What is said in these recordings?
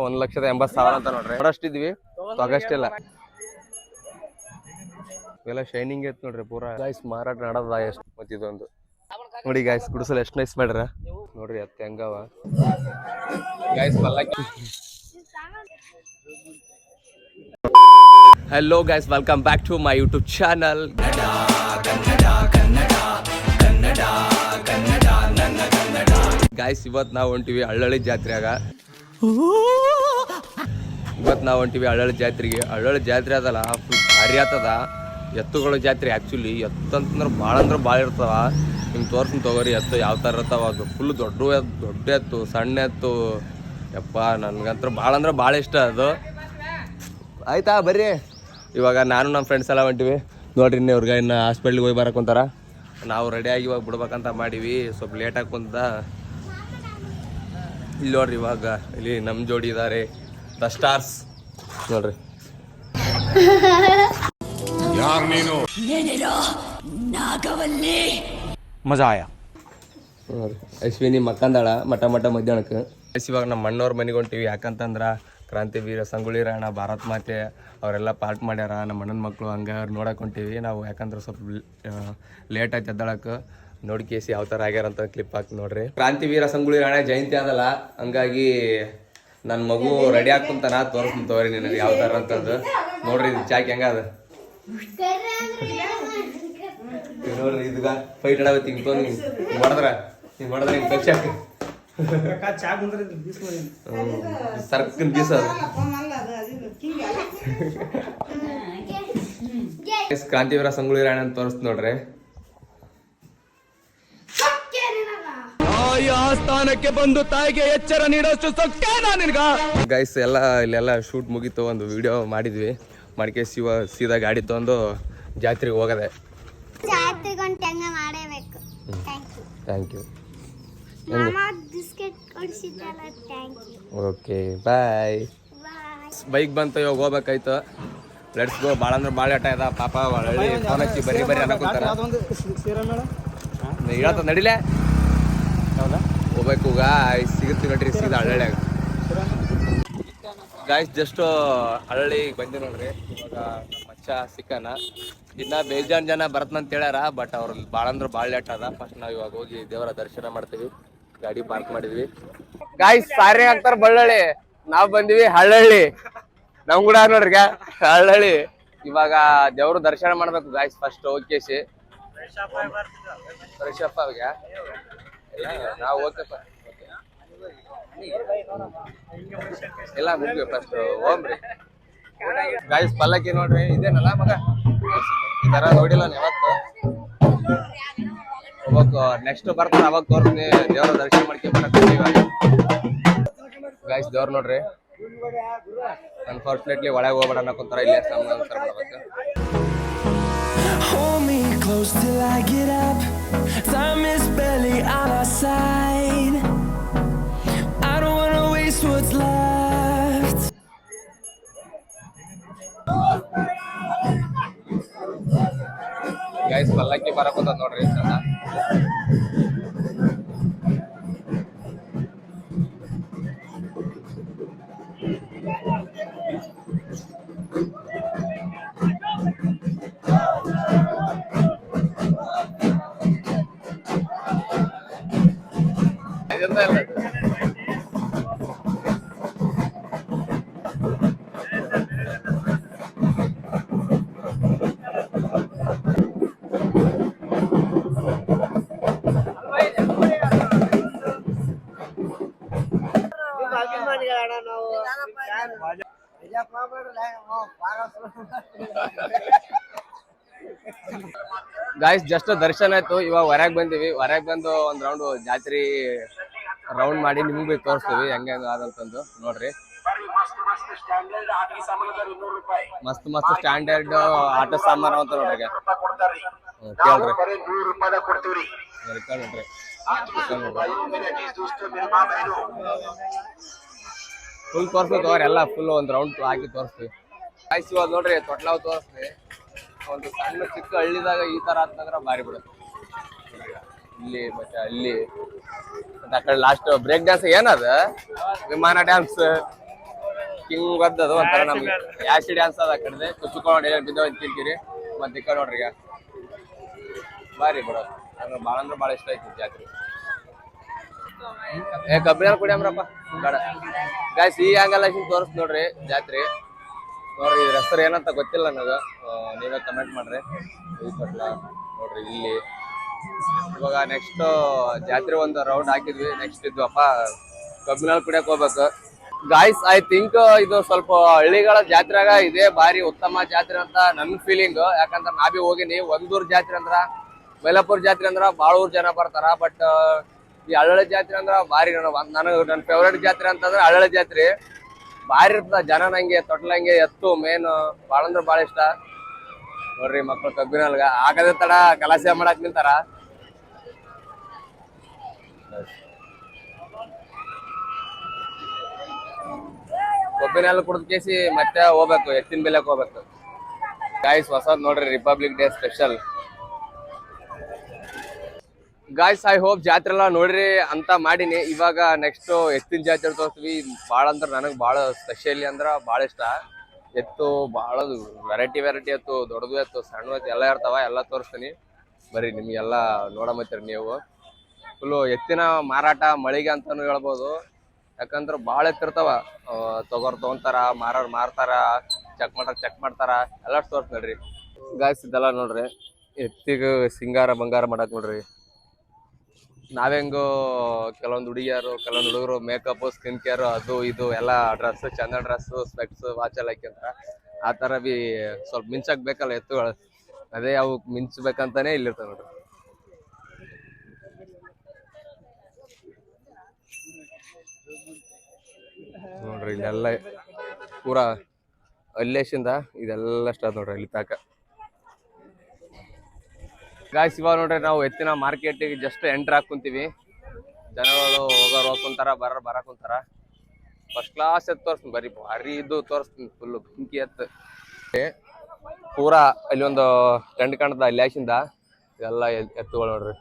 1,80,000 ಅಂತ ನೋಡ್ರಿ. ಅಷ್ಟಿದ್ವಿ ತಗಷ್ಟಿಲ್ಲ ಇವೆಲ್ಲ ಶೈನಿಂಗ್ ಐತ್ ನೋಡ್ರಿ ಪೂರಾ. ಗಾಯ್ಸ್ ಮಾರಾಟ ನಡದ ಎಷ್ಟು ಮತ್ತಿದೊಂದು ನೋಡಿ ಗಾಯ್ಸ್ ಗುಡಿಸಲು ಎಷ್ಟು ನೈಸ್ ಮಾಡ್ರ ನೋಡ್ರಿ ಅತ್ತೆ ಹೆಂಗವ ಗಾಯ್ಸ್ ಪಲ್ಲಕ್ಕಿ. Hello guys, welcome back to my YouTube channel. Guys ಇವತ್ತು ನಾವು ಹೊಂಟಿವಿ ಹಳ್ಳಳ್ಳಿ ಜಾತ್ರೆಯಾಗ. ಹಳ್ಳಳ್ಳಿ ಜಾತ್ರೆಗೆ. ಹಳ್ಳಳ್ಳಿ ಜಾತ್ರೆ ಅದಲ್ಲ ಫುಲ್ ಭಾರಿ ಆತದ. ಎತ್ತುಗಳ ಜಾತ್ರೆ ಆ್ಯಕ್ಚುಲಿ. ಎತ್ತಂತಂದ್ರೆ ಭಾಳ ಇರ್ತವ. ನಿಮ್ಗೆ ತೋರ್ಸ್ತೀನಿ ತಗೋರಿ ಎತ್ತು ಯಾವ ಥರ ಇರ್ತಾವ. ಅದು ಫುಲ್ ದೊಡ್ಡ ಎತ್ತು, ಸಣ್ಣ ಎತ್ತು. ಯಪ್ಪ ನನಗಂತೂ ಭಾಳ ಇಷ್ಟ ಅದು. ಆಯ್ತಾ ಬರ್ರಿ. ಇವಾಗ ನಾನು ನಮ್ಮ ಫ್ರೆಂಡ್ಸ್ ಎಲ್ಲ ಹೊಂಟಿವಿ ನೋಡ್ರಿ. ಇವ್ರಿಗೆ ಇನ್ನು ಹಾಸ್ಪಿಟ್ಲಿಗೆ ಹೋಗಿ ಬರಕೊಂತಾರ. ನಾವು ರೆಡಿಯಾಗಿ ಇವಾಗ ಬಿಡ್ಬೇಕಂತ ಮಾಡೀವಿ. ಸ್ವಲ್ಪ ಲೇಟಾಗಿ ಕುಂತ ಇಲ್ಲಿ ನೋಡ್ರಿ. ಇವಾಗ ಇಲ್ಲಿ ನಮ್ಮ ಜೋಡಿ ಇದ್ದಾರೆ ದ ಸ್ಟಾರ್ಸ್ ನೋಡ್ರಿ. ಮಜಾ ಆಯ ನೋಡ್ರಿ. ಅಶ್ವಿನಿ ಮಕ್ಕಂದಾಳ ಮಠ ಮಧ್ಯಾಹ್ನಕ್ಕೆ. ಇವಾಗ ನಮ್ಮ ಅಣ್ಣವ್ರ ಮನೆಗೆ ಹೊಂಟಿವಿ. ಯಾಕಂತಂದ್ರೆ ಕ್ರಾಂತಿವೀರ ಸಂಗೊಳ್ಳಿ ರಾಯಣ್ಣ, ಭಾರತ್ ಮಾತೆ ಅವರೆಲ್ಲ ಪಾರ್ಟ್ ಮಾಡ್ಯಾರ. ನಮ್ಮ ಅಣ್ಣನ ಮಕ್ಕಳು ಹಂಗೆ ಅವ್ರು ನೋಡಕ್ಕೆ ಹೊಂಟೀವಿ ನಾವು. ಯಾಕಂದ್ರೆ ಸ್ವಲ್ಪ ಲೇಟ್ ಆಯ್ತು ಎದ್ದಳಕ್ಕೆ. ನೋಡಿ ಕೇಸಿ ಯಾವ ಥರ ಆಗ್ಯಾರಂತ ಕ್ಲಿಪ್ ಹಾಕಿ ನೋಡ್ರಿ. ಕ್ರಾಂತಿವೀರ ಸಂಗೊಳ್ಳಿ ರಾಯಣ್ಣ ಜಯಂತಿ ಅದಲ್ಲ, ಹಂಗಾಗಿ ನನ್ನ ಮಗು ರೆಡಿ ಹಾಕುಂತಾನ. ತೋರಿಸ್ತೀನಿ ತೋರಿ ನಿನಗೆ ಯಾವ ಥರ ಅಂತದ್ದು ನೋಡ್ರಿ. ಇದು ಚಾಕಿ ಹೆಂಗ ಅದ ನೋಡ್ರಿ. ಇದಗ ಫೈಟ್ ಆಡಾವತ್ತಿ ಹಿಂಗೆ ತೊಗೊಂಡು ಹಿಂಗೆ ಮಾಡಿದ್ರೆ ಹಿಂಗೆ ಕಚ್ಚಾಕ ಸರ್ಕನ್ ಬೀಸ. ಕ್ರಾಂತಿವೀರ ಸಂಗೊಳ್ಳಿ ರಾಯಣ್ಣ ಅಂತ ತೋರಿಸ್ತು ನೋಡ್ರಿ. ಸ್ಥಾನಕ್ಕೆ ಬಂದು ತಾಯಿಗೆ ಎಚ್ಚರ ನೀಡೋಷ್ಟು ನಿನ್ಗ. ಗೈಸ್ ಎಲ್ಲ ಇಲ್ಲೆಲ್ಲ ಶೂಟ್ ಮುಗೀತು. ಒಂದು ವಿಡಿಯೋ ಮಾಡಿದ್ವಿ. ಮಾಡಿಕೆ ಸೀದಾ ಗಾಡಿ ತಗೊಂಡು ಜಾತ್ರೆಗೆ ಹೋಗದೆ. Thank you. Okay bye. Bike ಬಂತು, ಇವಾಗ ಹೋಗ್ಬೇಕಾಯ್ತು. Let's go. ಭಾಳ ಅಂದ್ರೆ ಭಾಳ ಆಟ ಇದೆ ಪಾಪ. ಹಳ್ಳಿ ಫೋನ್ ಹಚ್ಚಿ ಬರ್ರಿ ಅನ್ನಕೋತಾರ. ಹೇಳ್ತ ನಡಿಲೆ ಹೋಗ್ಬೇಕು. ಗಾಯ್ಸ್ ಸಿಗುತ್ತೆ ನೋಡ್ರಿ ಸೀದಾ ಹಳ್ಳ್ಯಾಗ. ಗಾಯ್ಸ್ ಜಸ್ಟ್ ಹಳ್ಳಿಗೆ ಬಂದಿ ನೋಡ್ರಿ. ಇವಾಗ ನಮ್ಮ ಮಚ್ಚ ಸಿಕ್ಕನ. ಇನ್ನ ಬೇಜಾನ್ ಜನ ಬರ್ತಂತ ಹೇಳ್ಯಾರ. ಬಟ್ ಅವ್ರ ಭಾಳ ಅಂದ್ರೆ ಭಾಳ ಲೇಟ್ ಅದ. ಫಸ್ಟ್ ನಾವು ಇವಾಗ ಹೋಗಿ ದೇವರ ದರ್ಶನ ಮಾಡ್ತೀವಿ. ಗಾಡಿ ಪಾರ್ಕ್ ಮಾಡಿದ್ವಿ. ಗಾಯ್ಸ್ ಸಾರಿ ಆಗ್ತಾರ ಬಳ್ಳಳ್ಳಿ. ನಾವ್ ಬಂದಿವಿ ಹಳ್ಳಳ್ಳಿ. ನಮ್ ಕೂಡ ನೋಡ್ರಿ ಹಳ್ಳಳ್ಳಿ. ಇವಾಗ ದೇವ್ರ ದರ್ಶನ ಮಾಡ್ಬೇಕು ಗಾಯ್ಸ್. ಫಸ್ಟ್ ಹೋಗ್ಕೇಸಿ ಫ್ರೆಶಪ್ ಅವ್ರಿಗೆ ನಾವು ಹೋಗ್ತೇಪ ಎಲ್ಲ ಮುಗಿದ್ವಿ. ಫಸ್ಟ್ ಹೋಗ್ರಿ ಗಾಯ್ಸ್. ಪಲ್ಲಕ್ಕಿ ನೋಡ್ರಿ ಇದೇನಲ್ಲ ಮಗ, ಈ ತರ ನೋಡಿಲ್ಲ ಯಾವತ್ತು. ಹೋಗ್ಬೇಕು ನೆಕ್ಸ್ಟ್ ಬರ್ತಾರ ಅವಾಗ ತೋರಿಸ್ತೀನಿ. ದೇವ್ರ ದರ್ಶನ ಮಾಡ್ಕೊಂಡ್ ಬರತ್ತೀವಿ ಇವಾಗ ಗಾಯ್ಸ್. ದೇವ್ರ ನೋಡ್ರಿ. ಅನ್ಫಾರ್ಚುನೇಟ್ಲಿ ಒಳಗೆ ಹೋಗ್ಬೇಡ ಅನ್ನಕೊಂತಾರ. ಇಲ್ಲೇ ನಮಸ್ಕಾರ ಮಾಡ್ಬೇಕು. Hold me close till I get up. Time is barely on our side. I don't wanna waste what's left. Guys, ಪಲ್ಲಕ್ಕಿ ಬರಕೊಂತ ನೋಡ್ರಿ ಸಣ್ಣ. ಗಾಯ್ಸ್ ಜಸ್ಟ್ ದರ್ಶನ ಆಯ್ತು. ಇವಾಗ ಹೊರಗೆ ಬಂದಿವಿ. ಹೊರಗೆ ಬಂದು ಒಂದ್ ರೌಂಡ್ ಜಾತ್ರೆ ರೌಂಡ್ ಮಾಡಿ ನಿಮ್ಗೆ ತೋರಿಸ್ತೀವಿ ಹೆಂಗ ಆದಂತಂದು ನೋಡ್ರಿ. ಮಸ್ತ್ ಸ್ಟ್ಯಾಂಡರ್ಡ್ ಆಟ ಸಾಮಾನು ಅಂತ ನೋಡ್ರಿ. ಕೇಳ್ರಿ ಫುಲ್ ತೋರ್ಸ್ಬೇಕು. ಅವ್ರೆಲ್ಲ ಫುಲ್ ಒಂದ್ ರೌಂಡ್ ಹಾಕಿ ತೋರಿಸ್ತೀವಿ. ಗಾಯ್ಸ್ ಇವಾಗ ನೋಡ್ರಿ ತೊಟ್ಲಾವ್ ತೋರಿಸ್ತೀವಿ. ಒಂದು ಸಣ್ಣ ಚಿಕ್ಕ ಹಳ್ಳಿದಾಗ ಈ ತರ ಅಂತಂದ್ರೆ ಭಾರಿ ಬಿಡುತ್ತೆ. ಇಲ್ಲಿ ಮತ್ತೆ ಅಲ್ಲಿ ಆ ಕಡೆ ಲಾಸ್ಟ್ ಬ್ರೇಕ್ ಡ್ಯಾನ್ಸ್ ಏನದ ವಿಮಾನ ಡ್ಯಾನ್ಸ್ ಕಿಂಗ್ ಬದ್ದದು ಒಂಥರ ನಮ್ಗೆ ಆಸಿಡ್ ಅನ್ಸದ ಆ ಕಡೆ ಕುಚ್ಕೊಂಡು ಬಿದ್ದವ ತಿಂತೀರಿ ಮತ್ತೆ ಈ ಕಡೆ ನೋಡ್ರಿ ಈಗ ಬಾರಿ ಬಿಡ ನಂಗೆ ಭಾಳ ಅಂದ್ರೆ ಭಾಳ ಇಷ್ಟ ಆಯ್ತು ಜಾತ್ರೆ ಕಬ್ಬಿನ ಕುಡಿಯಮ್ರಪ್ಪ ಬೇಡ ಗಾಯ್ಸ್ ಈ ಹಂಗಲ್ಲ ತೋರಿಸ್ ನೋಡ್ರಿ ಜಾತ್ರೆ ನೋಡ್ರಿ ಇದ್ರ ಹೆಸರು ಏನಂತ ಗೊತ್ತಿಲ್ಲ ನನಗೆ ನೀವೇ ಕಮೆಂಟ್ ಮಾಡ್ರಿ ನೋಡ್ರಿ ಇಲ್ಲಿ ಇವಾಗ ನೆಕ್ಸ್ಟ್ ಜಾತ್ರೆ ಒಂದು ರೌಂಡ್ ಹಾಕಿದ್ವಿ ನೆಕ್ಸ್ಟ್ ಇದ್ವಪ್ಪ ಕಬ್ಬಿನಲ್ಲಿ ಕುಡಿಯಕ್ ಹೋಗ್ಬೇಕು ಗಾಯ್ಸ್ ಐ ಥಿಂಕ್ ಇದು ಸ್ವಲ್ಪ ಹಳ್ಳಿಗಳ ಜಾತ್ರೆಗ ಇದೇ ಬಾರಿ ಉತ್ತಮ ಜಾತ್ರೆ ಅಂತ ನನ್ನ ಫೀಲಿಂಗ್ ಯಾಕಂದ್ರೆ ನಾವೇ ಹೋಗಿನಿ ಒಂದೂರ್ ಜಾತ್ರೆ ಅಂದ್ರ ಮೈಲಾಪುರ್ ಜಾತ್ರೆ ಅಂದ್ರ ಭಾಳ ಊರ್ ಜನ ಬರ್ತಾರ ಬಟ್ ಈ ಹಳ್ಳಿ ಜಾತ್ರೆ ಅಂದ್ರ ಭಾರಿ ನನಗೆ ನನ್ನ ಫೇವ್ರೇಟ್ ಜಾತ್ರೆ ಅಂತಂದ್ರೆ ಹಳ್ಳಿ ಜಾತ್ರೆ ಭಾರಿ ಇರ್ತದ ಜನ ನಂಗೆ ತೊಟ್ಲಂಗೆ ಎತ್ತು ಮೇನ್ ಭಾಳ ಅಂದ್ರೆ ಭಾಳ ಇಷ್ಟ ನೋಡ್ರಿ ಮಕ್ಳು ಕಬ್ಬಿನಲ್ಗ ಆಗದ ತಡ ಕಲಾಸೆ ಮಾಡಕ್ ನಿಂತಾರ ಕಬ್ಬಿನಲ್ಲಿ ಕುಡ್ದು ಕೇಸಿ ಮತ್ತೆ ಹೋಗ್ಬೇಕು ಎತ್ತಿನ ಬೆಲೆಕ್ ಹೋಗ್ಬೇಕು ಗಾಯ್ಸ್ ಹೊಸದ್ ನೋಡ್ರಿ republic day special guys I hope ಜಾತ್ರೆ ಎಲ್ಲ ನೋಡ್ರಿ ಅಂತ ಮಾಡೀನಿ ಇವಾಗ ನೆಕ್ಸ್ಟ್ ಎತ್ತಿನ ಜಾತ್ರೆ ತೋರಿಸ್ತೀವಿ ಭಾಳ ಅಂದ್ರೆ ನನಗೆ ಭಾಳ ಸ್ಪೆಷಲಿ ಅಂದ್ರ ಭಾಳ ಇಷ್ಟ ಎತ್ತು ಭಾಳ ವೆರೈಟಿ ಎತ್ತು ದೊಡ್ಡದು ಎತ್ತು ಸಣ್ಣ ಎತ್ತು ಎಲ್ಲ ಇರ್ತಾವ ಎಲ್ಲ ತೋರಿಸ್ತೀನಿ ಬರ್ರಿ ನಿಮ್ಗೆಲ್ಲ ನೋಡಮತ್ತೀರಿ ನೀವು ಫುಲ್ಲು ಎತ್ತಿನ ಮಾರಾಟ ಮಳಿಗೆ ಅಂತಾನು ಹೇಳ್ಬೋದು ಯಾಕಂದ್ರೆ ಭಾಳ ಎತ್ತಿರ್ತಾವ ತಗೊಂತಾರ ಮಾರೋರು ಮಾರ್ತಾರ ಚೆಕ್ ಮಾಡ್ತಾರ ಎಲ್ಲ ತೋರ್ಸ್ ನೋಡ್ರಿ ಗಾಯ್ಸ್ ಇದೆಲ್ಲ ನೋಡ್ರಿ ಎತ್ತಿಗೆ ಸಿಂಗಾರ ಬಂಗಾರ ಮಾಡಕ್ ನೋಡ್ರಿ ನಾವೆಂಗು ಕೆಲವೊಂದು ಹುಡುಗಿಯರು ಕೆಲವೊಂದು ಹುಡುಗರು ಮೇಕಪ್ ಸ್ಕಿನ್ ಕೇರ್ ಅದು ಇದು ಎಲ್ಲ ಡ್ರೆಸ್ ಚಂದ ಡ್ರೆಸ್ ಸ್ಪೆಕ್ಸ್ ವಾಚ್ ಎಲ್ಲ ಹಾಕ್ಯಂತಾರ ಆ ಥರ ಬಿ ಸ್ವಲ್ಪ ಮಿಂಚಕ್ ಬೇಕಲ್ಲ ಎತ್ತುಗಳು ಅದೇ ಅವು ಮಿಂಚ್ಬೇಕಂತಾನೆ ಇಲ್ಲಿರ್ತಾವ ನೋಡ್ರಿ ನೋಡ್ರಿ ಇಲ್ಲೆಲ್ಲ ಪೂರಾ ಅಲ್ಲೇಶಿಂದ ಇದೆಲ್ಲ ಸ್ಟಾರ್ಟ್ ನೋಡ್ರಿ ಇಲ್ಲಿ ತಾಕ ಗಾಯ್ಸ್ ಇವಾಗ ನೋಡ್ರಿ ನಾವು ಎತ್ತಿನ ಮಾರ್ಕೆಟಿಗೆ ಜಸ್ಟ್ ಎಂಟ್ರ್ ಹಾಕೊಂತೀವಿ ಜನಗಳು ಹೋಗೋರು ಹೋಗ್ಕೊಂತಾರ ಬರಕ್ ಕುಂತಾರ ಫಸ್ಟ್ ಕ್ಲಾಸ್ ಎತ್ತು ತೋರಿಸ್ತೀನಿ ಬರೀ ಭಾರಿ ಇದು ತೋರಿಸ್ತೀನಿ ಫುಲ್ಲು ಬೆಂಕಿ ಎತ್ತು ಪೂರಾ ಅಲ್ಲಿ ಒಂದು ಟೆಂಟ್ ಕಾಣದ ಲ್ಯಾಶಿಂದ ಇದೆಲ್ಲ ಎತ್ತುಗಳು ನೋಡ್ರಿ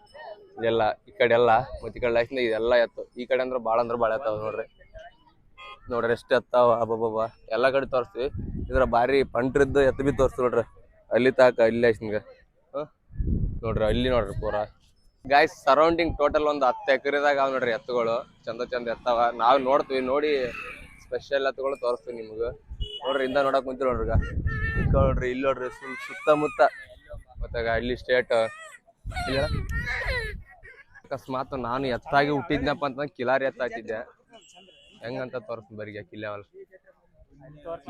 ಇದೆಲ್ಲ ಈ ಕಡೆ ಎಲ್ಲ ಮತ್ತೆ ಈ ಕಡೆ ಲ್ಯಾಶಿಂದ ಇದೆಲ್ಲ ಎತ್ತು ಈ ಕಡೆ ಅಂದ್ರೆ ಭಾಳ ಎತ್ತಾವ ನೋಡ್ರಿ ಎಷ್ಟು ಎತ್ತಾವ ಅಬ್ಬಬ್ಬ ಎಲ್ಲ ಕಡೆ ತೋರಿಸ್ತೀವಿ ಇದ್ರ ಭಾರಿ ಪಂಟ್ರಿದ್ದು ಎತ್ತು ಬಿ ತೋರಿಸ್ತೀವಿ ನೋಡ್ರಿ ಅಲ್ಲಿ ತಾಕ ಅಲ್ಲಿ ಲ್ಯಾಶಿಂದ ನೋಡ್ರಿ ಅಲ್ಲಿ ನೋಡ್ರಿ ಪೂರಾ ಗಾಯ್ಸ್ ಸರೌಂಡಿಂಗ್ ಟೋಟಲ್ ಒಂದು 10 ಎಕರೆದಾಗ ಅವ್ ನೋಡ್ರಿ ಎತ್ತುಗಳು ಚಂದ ಎತ್ತಾವ ನಾವು ನೋಡ್ತೀವಿ ನೋಡಿ ಸ್ಪೆಷಲ್ ಎತ್ತುಗಳು ತೋರಿಸ್ತೀವಿ ನಿಮ್ಗೆ ನೋಡ್ರಿ ಇಂದ ನೋಡಕ್ ಕುಂತೀವಿ ನೋಡ್ರಿ ನೋಡ್ರಿ ಇಲ್ಲಿ ನೋಡ್ರಿ ಸುತ್ತಮುತ್ತ ಮತ್ತೆ ಅಲ್ಲಿ ಸ್ಟೇಟ್ ಅಕಸ್ಮಾತ್ ನಾನು ಎತ್ತಾಗಿ ಹುಟ್ಟಿದ್ನಪ್ಪ ಅಂತ ಕಿಲಾರಿ ಎತ್ತ ಹಾಕಿದ್ದೆ ಹೆಂಗಂತ ತೋರಿಸ್ತೀನಿ ಬರೀ ಕಿಲ್ಲೆವಲ್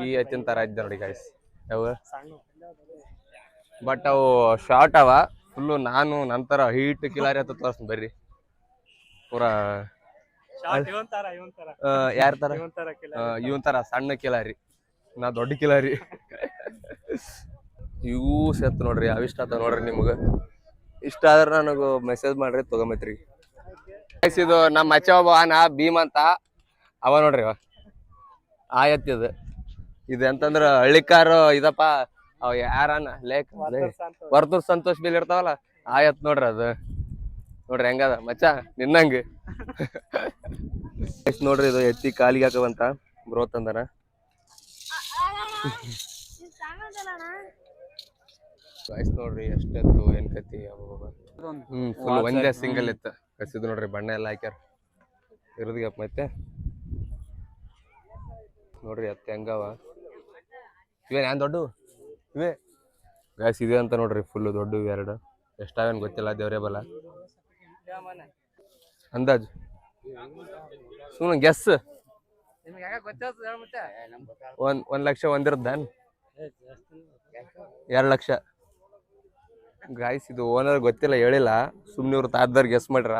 ಈ ಎತ್ತಿನ ತರ ಇದ್ದೆ ನೋಡಿ ಗಾಯ್ಸ್ ಯಾವ ಬಟ್ ಅವು ಶಾರ್ಟ್ ಅವ ಫುಲ್ಲು ನಾನು ನಂತರ ಹೀಟ್ ಕಿಲಾರಿ ಅಂತ ತೋರಿಸ್ತೀನಿ ಬರ್ರಿ ಪೂರಾ ಯಾರ ತರ ಇವನ್ ತರ ಸಣ್ಣ ಕಿಲಾರಿ ನಾ ದೊಡ್ಡ ಕಿಲಾರಿ ಇವು ಸೆತ್ ನೋಡ್ರಿ ಅವಿಷ್ಟ ಆತ ನೋಡ್ರಿ ನಿಮ್ಗೆ ಇಷ್ಟ ಆದ್ರೆ ನನಗೆ ಮೆಸೇಜ್ ಮಾಡ್ರಿ ತಗೊಂಬತ್ರಿ ಇದು ನಮ್ಮ ಮಚ್ಚ ಒಬ್ಬ ನಾ ಭೀಮ್ ಅಂತ ಅವ ನೋಡ್ರಿ ಆ ಎತ್ತಿದ ಇದು ಎಂತಂದ್ರ ಹಳ್ಳಿಕಾರು ಇದಪ್ಪ ಅವ ಯಾರನ ಲೇಕ್ ವರ್ತೂರ್ ಸಂತೋಷ್ ಬಿಲ್ ಇರ್ತಾವಲ್ಲ ಆ ಎತ್ ನೋಡ್ರಿ ಅದು ನೋಡ್ರಿ ಹೆಂಗದ ಮಚ್ಚ ನಿನ್ನಂಗ ಎಷ್ಟ್ ನೋಡ್ರಿ ಇದು ಎತ್ತಿ ಕಾಲಿಗೆ ಹಾಕವಂತ ಬ್ರೋತ್ ಅಂದಾರ ನೋಡ್ರಿ ಎಷ್ಟೆತ್ತು ಏನ್ ಕತಿ ಫುಲ್ ಒಂದೇ ಸಿಂಗಲ್ ಎತ್ತ ಕಸಿದ್ ನೋಡ್ರಿ ಬಣ್ಣ ಎಲ್ಲ ಹಾಕ್ಯಾರ ಇರುದಿಗಪ್ಪ ಮತ್ತೆ ನೋಡ್ರಿ ಎತ್ತ ಹೆಂಗವ ಇವೇನ್ ಏನ್ ದೊಡ್ಡ ಇವೇ ಗಾಯ್ಸ್ ಇದೆ ಅಂತ ನೋಡ್ರಿ ಫುಲ್ ದೊಡ್ಡ ಎರಡು ಎಷ್ಟಾವೇನ್ ಗೊತ್ತಿಲ್ಲ ದೇವ್ರೇ ಬಲ ಅಂದಾಜು ಸುಮ್ಮನೆ ಗೆಸ್ 1 ಲಕ್ಷ ಒಂದಿರದ್ದಾನ್ 2 ಲಕ್ಷ ಗಾಯ್ಸ್ ಇದು ಓನರ್ ಗೊತ್ತಿಲ್ಲ ಹೇಳಿಲ್ಲ ಸುಮ್ನೆ ಇವ್ರು ತಾರದಾರ್ ಗೆಸ್ ಮಾಡ್ರ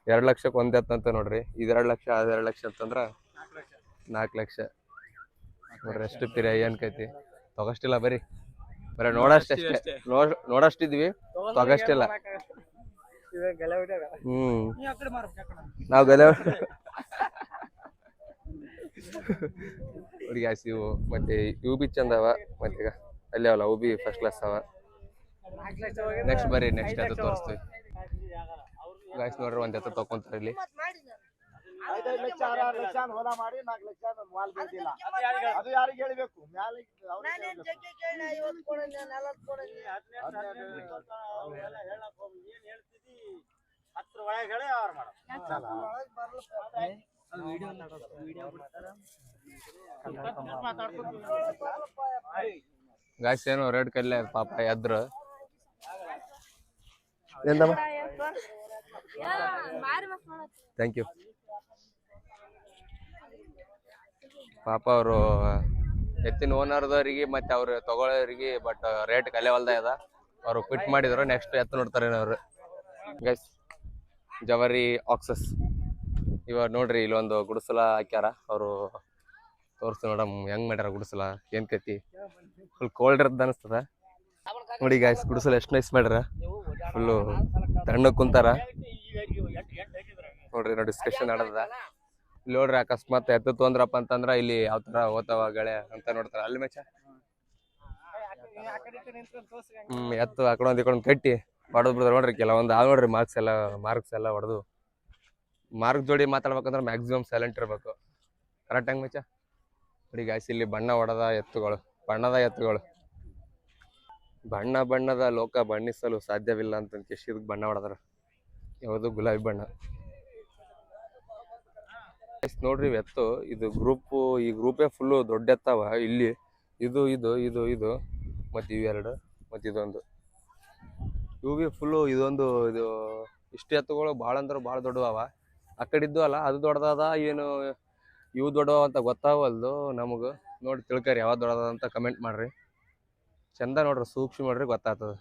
2 ಲಕ್ಷಕ್ಕೆ ಒಂದೆತ್ತಂತ ನೋಡ್ರಿ ಇದು 2 ಲಕ್ಷ ಅದು 2 ಲಕ್ಷ ಅಂತಂದ್ರ 4 ಲಕ್ಷ ನೋಡ್ರಿ ಎಷ್ಟು ಪಿರ ಏನ್ ಕೈತಿ ತಗೋಷ್ಟಿಲ್ಲ ಬರೀ ನೋಡಷ್ಟೇ ನೋಡಷ್ಟಿದ್ವಿ ತಗೋಷ್ಟಿಲ್ಲ ನಾವ್ ಗಲೆ ಹುಡುಗಿ ಇವು ಮತ್ತೆ ಇವು ಬಿ ಚಂದ ಅವ ಮತ್ತೆ ಅಲ್ಲಿ ಅವಲ್ಲ ಅವು ಬಿ ಫಸ್ಟ್ ಕ್ಲಾಸ್ ಅವ ನೆಕ್ಸ್ಟ್ ಬರ್ರಿ ನೆಕ್ಸ್ಟ್ ಎತ್ತ ತೋರಿಸ್ತೀವಿ ಗಾಯ್ಸ್ ನೋಡ್ರಿ ಒಂದ್ ಎತ್ತ ತಕೊಂತಾರ ಇಲ್ಲಿ 5 ಲಕ್ಷ 6 ಲಕ್ಷ ಹೊಲ ಮಾಡಿ 4 ಲಕ್ಷ ಮಾಲ್ ಬೆಳೆದಿಲ್ಲ. ಅದು ಯಾರಿಗೆ ಹೇಳ್ಬೇಕು? ಮ್ಯಾಲೆ ಗಾಯ್ಸ್ ಏನು ರೇಟ್ ಕಲ್ಲೇ ಪಾಪ ಎದ್ರು ಥ್ಯಾಂಕ್ ಯು ಪಾಪ ಅವರು ಎತ್ತಿನ ಓನರ್ದವ್ರಿಗೆ ಮತ್ತೆ ಅವ್ರು ತಗೊಳ್ಳೋರಿಗೆ ಬಟ್ ರೇಟ್ ಕಲೆವಲ್ದ ಅದ ಅವರು ಕ್ವಿಟ್ ಮಾಡಿದ್ರು ನೆಕ್ಸ್ಟ್ ಎತ್ತು ನೋಡ್ತಾರೆ ಅವರು ಗೈಸ್ ಜವರಿ ಆಕ್ಸಸ್ ಇವಾಗ ನೋಡ್ರಿ ಇಲ್ಲೊಂದು ಗುಡಿಸಲ ಹಾಕ್ಯಾರ ಅವರು ತೋರಿಸ್ತು ನೋಡಮ್ ಹೆಂಗ್ ಮಾಡ್ಯಾರ ಗುಡಿಸಲ ಏನ್ ಕತಿ ಫುಲ್ ಕೋಲ್ಡ್ ಇರದ್ ಅನಿಸ್ತದ ನೋಡಿ ಗಾಯ್ಸ್ ಗುಡಿಸಲ ಎಷ್ಟು ನೈಸ್ ಮಾಡ್ಯಾರ ಫುಲ್ಲು ತಣ್ಣಗ್ ಕುಂತಾರ ನೋಡ್ರಿ ನಾವು ಡಿಸ್ಕಷನ್ ಆಡದ ಇಲ್ಲಿ ನೋಡ್ರಿ ಅಕಸ್ಮಾತ್ ಎತ್ತು ತೊಂದ್ರಪ್ಪ ಅಂತಂದ್ರ ಇಲ್ಲಿ ಯಾವ ತರ ಓದ್ತಾವ ಗಳೆ ಅಂತ ನೋಡ್ತಾರ ಅಲ್ಲಿ ಮೆಚ್ಚ ಎತ್ತು ಆಕಡೊಂದ್ ಈ ಕಟ್ಟಿ ಹೊಡೆದ್ ಬಿಡ್ತಾರ ನೋಡ್ರಿ ಕೆಲವೊಂದು ನೋಡ್ರಿ ಮಾರ್ಕ್ಸ್ ಎಲ್ಲ ಹೊಡೆದು ಮಾರ್ಕ್ ಜೋಡಿ ಮಾತಾಡ್ಬೇಕಂದ್ರೆ ಮ್ಯಾಕ್ಸಿಮಮ್ ಸೈಲೆಂಟ್ ಇರ್ಬೇಕು ಕರೆಕ್ಟ್ ಹಂಗ್ ಮೆಚ್ಚ ನೋಡಿ ಗಾಯ್ಸ್ ಇಲ್ಲಿ ಬಣ್ಣದ ಎತ್ತುಗಳು ಬಣ್ಣದ ಲೋಕ ಬಣ್ಣಿಸಲು ಸಾಧ್ಯವಿಲ್ಲ ಅಂತ ಇದಕ್ಕೆ ಬಣ್ಣ ಹೊಡೆದಾರ ಯಾವುದು ಗುಲಾಬಿ ಬಣ್ಣ ನೋಡ್ರಿ ಎತ್ತು ಇದು ಈ ಗ್ರೂಪೇ ಫುಲ್ಲು ದೊಡ್ಡ ಎತ್ತವ ಇಲ್ಲಿ ಇದು ಮತ್ತೆ ಇವೆರಡು ಮತ್ತೆ ಇದೊಂದು ಇವು ಫುಲ್ಲು ಇದು ಇಷ್ಟು ಎತ್ತುಗಳು ಭಾಳ ಅಂದ್ರೆ ಭಾಳ ದೊಡ್ಡವ ಆ ಕಡೆ ಇದ್ದು ಅಲ್ಲ ಅದು ದೊಡ್ಡದಾದ ಏನು ಇವು ದೊಡ್ಡವ ಅಂತ ಗೊತ್ತಾಗಲ್ದು ನಮಗೆ ನೋಡಿ ತಿಳ್ಕರಿ ಯಾವ್ದು ದೊಡ್ಡದ ಅಂತ ಕಮೆಂಟ್ ಮಾಡ್ರಿ ಚಂದ ನೋಡ್ರಿ ಸೂಕ್ಷ್ಮ ನೋಡ್ರಿ ಗೊತ್ತಾಗ್ತದ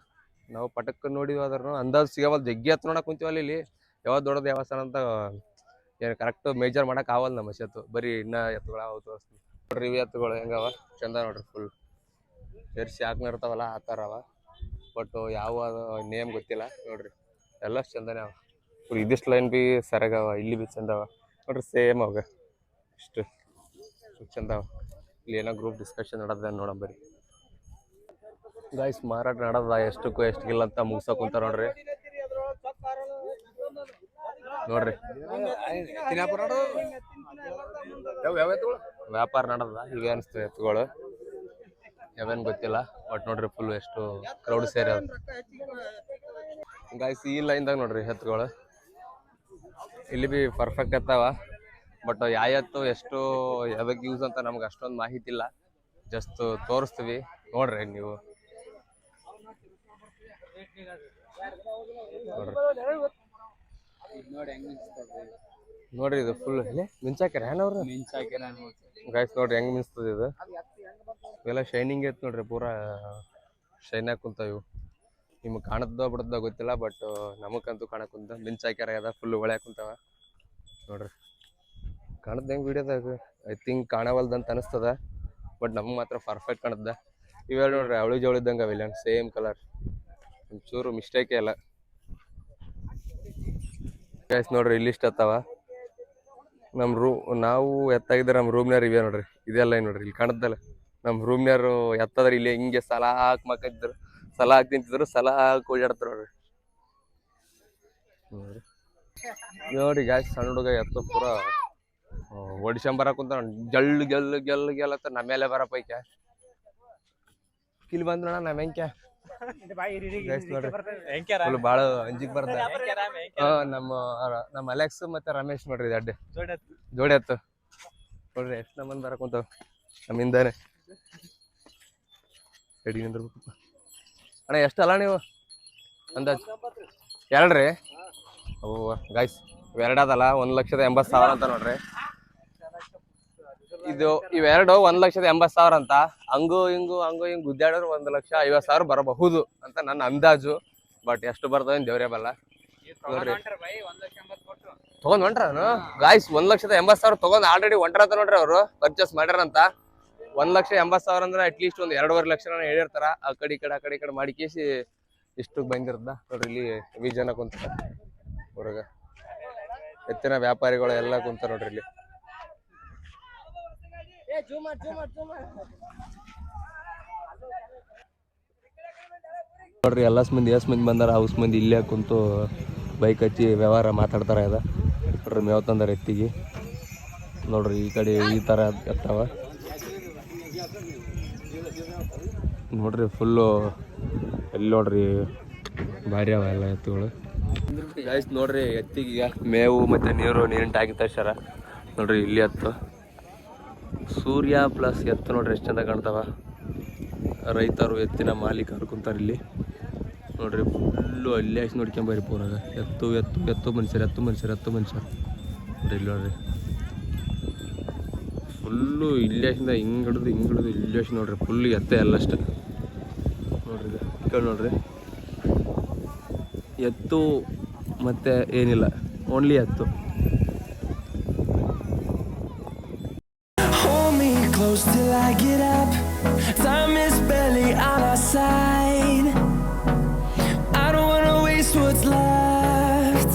ನಾವು ಪಟಕ್ ನೋಡಿದ್ವಿ ಆದ್ರೂ ಅಂದಾಜು ಸಿಗವಲ್ದು ಜಗ್ಗಿ ಎತ್ತು ನೋಡಕ್ ಕುಂತೀವಲ್ಲ ಇಲ್ಲಿ ಯಾವ್ದು ದೊಡ್ಡದು ಯಾವ ಸಣ್ಣ ಅಂತ ಏನು ಕರೆಕ್ಟ್ ಮೇಜರ್ ಮಾಡಕ್ ಆಗವಲ್ದು ನಮ್ಮ ಎತ್ತು ಬರೀ ಇನ್ನ ಎತ್ತುಗಳು ಅವು ತೋರಿಸ್ತೀವಿ ನೋಡ್ರಿ ಇವು ಎತ್ತುಗಳು ಹೆಂಗವ ಚಂದ ನೋಡ್ರಿ ಫುಲ್ ಜರ್ಸಿ ಹಾಕ್ನಿರ್ತಾವಲ್ಲ ಆ ಥರ ಅವ ಬಟ್ ಯಾವ ನೇಮ್ ಗೊತ್ತಿಲ್ಲ ನೋಡ್ರಿ ಎಲ್ಲ ಚಂದನೇ ಅವ ಫುಲ್ ಇದಿಷ್ಟು ಲೈನ್ ಬಿ ಸರಿಯಾಗವ ಇಲ್ಲಿ ಬಿ ಚಂದವ ನೋಡ್ರಿ ಸೇಮ್ ಅವಾಗ ಇಷ್ಟು ಚಂದವ ಇಲ್ಲಿ ಏನೋ ಗ್ರೂಪ್ ಡಿಸ್ಕಷನ್ ನಡೆದ ನೋಡಮ್ ಬರೀ ಗಾಯ್ಸ್ ಮಾರಾಟ ನಡೆದ ಎಷ್ಟಕ್ಕಿಲ್ಲ ಅಂತ ಮುಗ್ಸಕ್ ಕುಂತಾರ ನೋಡ್ರಿ ವ್ಯಾಪಾರ ನಡೆದ ಇವೇ ಅನಿಸ್ತದೆ ಎತ್ತುಗಳು ಯಾವೇನ್ ಗೊತ್ತಿಲ್ಲ ಬಟ್ ನೋಡ್ರಿ ಫುಲ್ ಎಷ್ಟು ಕ್ರೌಡ್ ಸೇರಿ ಗಾಯ್ಸ್ ಈ ಲೈನ್ದಾಗ ನೋಡ್ರಿ ಎತ್ತುಗಳು ಇಲ್ಲಿ ಬಿ ಪರ್ಫೆಕ್ಟ್ ಎತ್ತಾವ ಬಟ್ ಯಾವ ಎತ್ತು ಎಷ್ಟು ಯಾವ್ದಕ್ಕೆ ಯೂಸ್ ಅಂತ ನಮ್ಗೆ ಅಷ್ಟೊಂದು ಮಾಹಿತಿ ಇಲ್ಲ ಜಸ್ಟ್ ತೋರಿಸ್ತೀವಿ ನೋಡ್ರಿ ನೀವು ನೋಡ್ರಿ ಇದು ಫುಲ್ ಮಿಂಚಾಕ್ಯಾರ ಏನವ್ರು ಗಾಯ್ಸ್ ನೋಡ್ರಿ ಹೆಂಗ್ ಮಿಂಚ್ತದ ಇದು ಇವೆಲ್ಲ ಶೈನಿಂಗ್ ಐತ್ ನೋಡ್ರಿ ಪೂರಾ ಶೈನ್ ಕುಂತಾವ ಇವು ನಿಮ್ಗೆ ಕಾಣದ್ದ ಬಿಡದ ಗೊತ್ತಿಲ್ಲ ಬಟ್ ನಮಗಂತೂ ಕಾಣಕುಂತ ಮಿಂಚಾಕ್ಯಾರ ಅದ ಫುಲ್ ಒಳ್ಳೆ ಕುಂತಾವ ನೋಡ್ರಿ ಕಾಣದ್ ಹೆಂಗ್ ವಿಡಿಯೋದಾಗ ಐ ಥಿಂಕ್ ಕಾಣವಲ್ದಂತ ಅನಿಸ್ತದ ಬಟ್ ನಮ್ಗೆ ಮಾತ್ರ ಪರ್ಫೆಕ್ಟ್ ಕಾಣದ್ದ ಇವೆಲ್ಲ ನೋಡ್ರಿ ಅವಳಿ ಜವಳಿ ಇದ್ದಂಗೆ ಅವಿಲ್ಲ ಸೇಮ್ ಕಲರ್ ಒಂಚೂರು ಮಿಸ್ಟೇಕೇ ಇಲ್ಲ ಗೈಸ್ ನೋಡ್ರಿ ಇಲ್ಲಿ ಇಷ್ಟ ಅತ್ತಾವ ನಾವು ಎತ್ತಾಗಿದ್ರೆ ನಮ್ಮ ರೂಮ್ನಾರು ಇವೇ ನೋಡ್ರಿ ಇದೆಲ್ಲ ನೋಡ್ರಿ ಇಲ್ಲಿ ಕಾಣದ್ದಲ್ಲ ನಮ್ಮ ರೂಮ್ನಾರು ಎತ್ತದ್ರೆ ಇಲ್ಲಿ ಹಿಂಗೆ ಸಲ ಹಾಕಿ ಮಕ್ಕಿದ್ರು ಸಲ ಹಾಕಿ ತಿಂತಿದ್ರು ಸಲ ಹಾಕಿ ಓಡಾಡ್ತಾರ ನೋಡ್ರಿ ಗಾಯ್ಸ್ ಸಣ್ಣ ಹುಡುಗ ಎತ್ತ ಪೂರ ಓಡಿಸ್ಕೊಂಬರಕ್ ಕುಂತ ಗೆಲ್ಲತ್ತ ನಮ್ಮ ಮೇಲೆ ಬರ ಪೈಕೆ ಕಿಲ್ ಬಂದ್ರಣ ನಮ್ಮ ಹೆಂಕ್ಯ ನೋಡ್ರಿ ಬಾಳ ಅಂಜಿಕ್ ಬರ್ತ ನಮ್ಮ ಅಲೆಕ್ಸ್ ಮತ್ತೆ ರಮೇಶ್ ನೋಡ್ರಿ ಅಡ್ಡೆ ಜೋಡಿ ಎತ್ತು ನೋಡ್ರಿ ಎಷ್ಟು ನಮ್ಮಂದ್ ಬರಕ್ ಕುಂತಾವ ನಮ್ಮಿಂದಾನೆ ರೆಡಿ ನಿಂದಿರ್ಬೇಕಪ್ಪ ಅಣ್ಣ ಎಷ್ಟಲ್ಲ ನೀವು ಅಂದಾಜು ಎರಡ್ರಿ ಓ ಗಾಯ್ಸ್ ಇವೆರಡದಲ್ಲ 1,80,000 ಅಂತ ನೋಡ್ರಿ ಇವೆರಡು 1,80,000 ಅಂತ ಹಂಗು ಹಿಂಗು ಗುದ್ದಾಡೋರು 1,50,000 ಬರಬಹುದು ಅಂತ ನನ್ನ ಅಂದಾಜು ಬಟ್ ಎಷ್ಟು ಬರ್ತದೆ ದೇವ್ರೇ ಬಲ್ಲ ನೋಡ್ರಿ ತಗೊಂಡ್ ಹೊಂಟ್ರ ಗಾಯ್ಸ್ 1,80,000 ತಗೊಂಡ್ ಆಲ್ರೆಡಿ ಹೊಂಟ್ರಂತ ನೋಡ್ರಿ ಅವ್ರು ಪರ್ಚೇಸ್ ಮಾಡ್ಯಾರಂತ 1,80,000 ಅಂದ್ರೆ ಅಟ್ಲೀಸ್ಟ್ ಒಂದು 2.5 ಲಕ್ಷ ಹೇಳಿರ್ತಾರ ಆ ಕಡೆ ಮಾಡಿ ಕೇಸಿ ಇಷ್ಟಕ್ಕೆ ಬಂದಿರ್ದ ನೋಡ್ರಿ ಇಲ್ಲಿ ವಿ ಜನ ಕುಂತಾರ ಹೊರಗ ಎತ್ತಿನ ವ್ಯಾಪಾರಿಗಳು ಎಲ್ಲ ಕುಂತಾರ ನೋಡ್ರಿ ಇಲ್ಲಿ ನೋಡ್ರಿ ಎಲ್ಲ ಮಂದಿ ಬಂದಾರ ಹೌಸ್ ಮಂದಿ ಇಲ್ಲೇ ಕುಂತು ಬೈಕ್ ಹಚ್ಚಿ ವ್ಯವಹಾರ ಮಾತಾಡ್ತಾರ ನೋಡ್ರಿ ಮೇವ್ ತಂದಾರ ಎತ್ತಿಗೆ ನೋಡ್ರಿ ಈ ಕಡೆ ಈ ಥರ ಎತ್ತವ ನೋಡ್ರಿ ಫುಲ್ಲು ಎಲ್ಲಿ ನೋಡ್ರಿ ಭಾರಿ ಅವ ಎಲ್ಲ ಎತ್ತುಗಳು ಗೈಸ್ ನೋಡ್ರಿ ಎತ್ತಿಗೆ ಮೇವು ಮತ್ತು ನೀರಿನ ಟ್ಯಾಂಕ್ ತರ್ಸ್ಯಾರ ನೋಡ್ರಿ ಇಲ್ಲಿ ಎತ್ತು ಸೂರ್ಯ ಪ್ಲಸ್ ಎತ್ತು ನೋಡ್ರಿ ಎಷ್ಟು ಚಂದ ಕಾಣ್ತಾವ ರೈತರು ಎತ್ತಿನ ಮಾಲೀಕರು ಕುಂತಾರೆ ಇಲ್ಲಿ ನೋಡ್ರಿ ಫುಲ್ಲು ಅಲ್ಲಿ ಹಾಕಿ ನೋಡ್ಕೊಂಬರಿ ಪೂರಾಗ ಎತ್ತು ಎತ್ತು ಎತ್ತು ಮನುಷ್ಯರು ಎತ್ತು ಮನುಷ್ಯರು ಎತ್ತು ಮನುಷ್ಯರು ನೋಡ್ರಿ ಇಲ್ಲಿ ನೋಡ್ರಿ ಫುಲ್ಲು ಇಲ್ಲಿ ಹಾಕಿಂದ ಹಿಂಗೆ ಹಿಡಿದು ಇಲ್ಲಿ ಹಾಕಿ ನೋಡ್ರಿ ಫುಲ್ಲು ಎತ್ತೆ ಎಲ್ಲಷ್ಟು ನೋಡ್ರಿ ಈ ಕಡೆ ನೋಡ್ರಿ ಎತ್ತು ಮತ್ತು ಏನಿಲ್ಲ ಓನ್ಲಿ ಎತ್ತು Close till I get up. Time is barely on our side. I don't wanna waste what's left.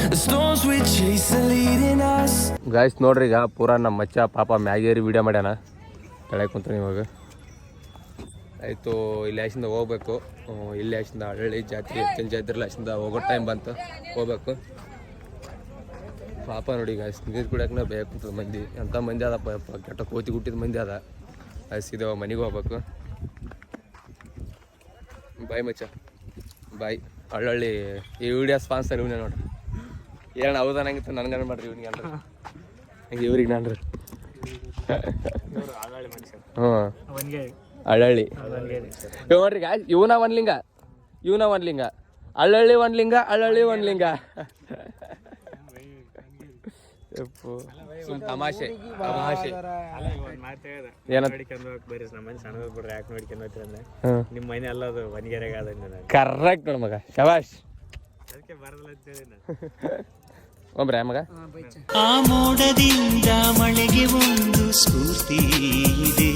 The storms we chase are leading us. Guys ನೋಡ್ರಿ ಈಗ ಪೂರಾ ನಮ್ಮ ಮಚ್ಚ ಪಾಪ ಮ್ಯಾಗೇರಿ ವಿಡಿಯೋ ಮಾಡ್ಯಾನ ಕೆಳಗೆ ಕುಂತಾನೆ ಇವಾಗ ಆಯಿತು ಇಲ್ಲಿ ಆಶಿಂದ ಹೋಗ್ಬೇಕು ಇಲ್ಲಿ ಆಶಿಂದ ಹಳ್ಳಿ ಜಾತ್ರೆ ಹೆಚ್ಚಿನ ಜಾತ್ರೆ ಆಶಿಂದ ಹೋಗೋ ಟೈಮ್ ಬಂತು ಹೋಗ್ಬೇಕು ಪಾಪ ನೋಡಿ ಗಾಯ್ಸ್ ನೀರು ಕುಡಿಯೋಕೆ ಬೇಕು ಮಂದಿ ಎಂಥ ಮಂದಿ ಅದಪ್ಪ ಕೆಟ್ಟ ಕೋತಿ ಗುಟ್ಟಿದ ಮಂದಿ ಅದ ಸೀದಾ ಮನೆಗೆ ಹೋಗ್ಬೇಕು ಬಾಯ್ ಮಚ್ಚ ಬಾಯ್ ಹಳ್ಳಿ ಈ ವಿಡಿಯೋ ಸ್ಪಾನ್ಸರ್ ಇವನೇ ನೋಡ್ರಿ ಏನು ಹೌದಾ ನಂಗಿತ್ತು ನನಗನ್ನ ಮಾಡ್ರಿ ಇವ್ನಿಗೆ ಅಂದ್ರೆ ಹಂಗೆ ಇವ್ರಿಗೆ ನಾನ್ರಿ ಹ್ಞೂ ಹಳ್ಳಿ ನೋಡ್ರಿ ಗಾಯ್ಸ್ ಇವನ ಒಂದ್ಲಿಂಗ ಹಳ್ಳಿ ಒಂದ್ಲಿಂಗ ತಮಾಷೆ ನಿಮ್ಮ ಮನೆ ಅಲ್ಲ ಅದು ವನ್ಗೆರೆಗ ಕರೆಕ್ಟ್ ನೋಡ ಮಗ ಶಬಾಷ್ ಒಬ್ರ ಮಗ ಆ ಮೋಡದಿಂದ ಮಳೆಗೆ ಒಂದು ಸ್ಫೂರ್ತಿ ಇದೆ